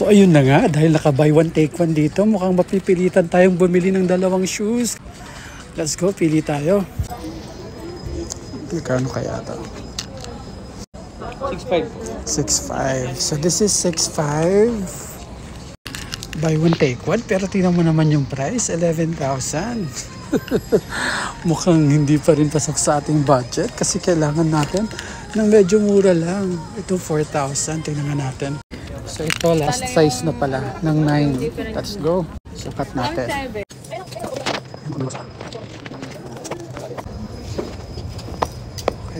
So ayun na nga, dahil naka buy one take one dito, mukhang mapipilitan tayong bumili ng dalawang shoes. Let's go, pili tayo. Kano kaya ito? 6.5. 6.5. So this is 6.5. Buy one take one. Pero tingnan mo naman yung price, 11,000. Mukhang hindi pa rin pasok sa ating budget kasi kailangan natin ng medyo mura lang. Ito 4,000. Tingnan nga natin. So ito last size na pala ng 9. Let's go. Sukat natin.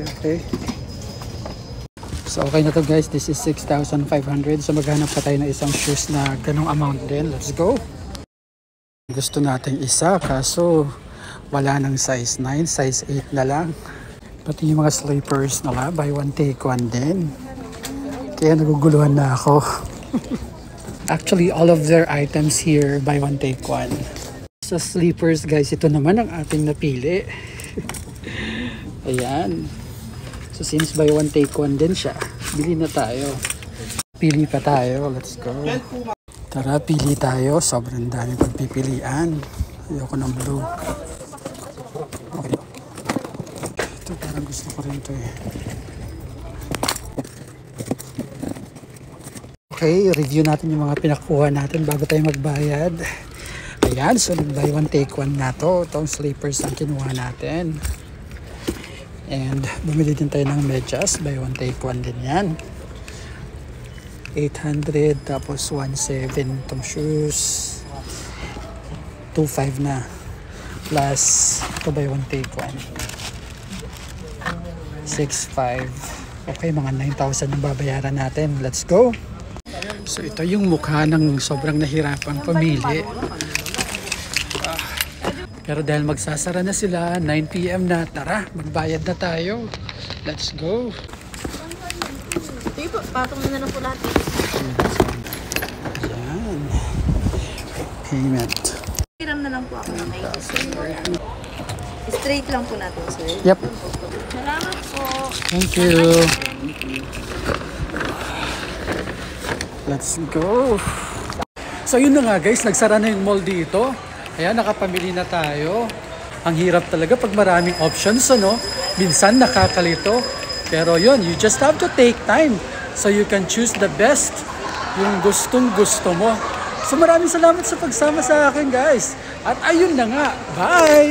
Okay. So okay na to guys. This is 6,500. So maghanap pa tayo ng isang shoes na ganong amount din. Let's go. Gusto nating isa kaso wala ng size 9, size 8 na lang. Pati yung mga slippers na buy one take one din. Kaya naguguluhan na ako. Actually all of their items here buy one take one. Sa slippers guys, ito naman ang ating napili. Ayan. So since buy one take one din siya, bili na tayo. Pili pa tayo. Let's go. Tara, pili tayo. Sobrang dami pagpipilian. Ayoko ng blue. Okay. Ito parang gusto ko rin ito eh. Okay, review natin yung mga pinakuha natin bago tayo magbayad. Ayan, so buy one take one na to. Itong slippers ang kinuha natin. And bumili din tayo ng medyas. Buy one take one din yan. 800 tapos 1.7 itong shoes. 2.5 na. Plus ito buy one take one. 6.5. Okay, mga 9,000 ang babayaran natin. Let's go! So ito yung mukha ng sobrang nahirapan pamili. Pero dahil magsasara na sila, 9 PM na, tara, magbayad na tayo. Let's go. Ito po, patong na lang po lahat. Ayan. Payment. Hiram na lang po ako na may straight lang po natin, sir. Yep. Salamat po. Thank you. Let's go. So yun na nga guys, nagsara na yung mall dito. Ayan, nakapamili na tayo. Ang hirap talaga pag maraming options, ano? Minsan nakakalito. Pero yun, you just have to take time so you can choose the best, yung gustong gusto mo. So maraming salamat sa pagsama sa akin guys. At ayun na nga, bye!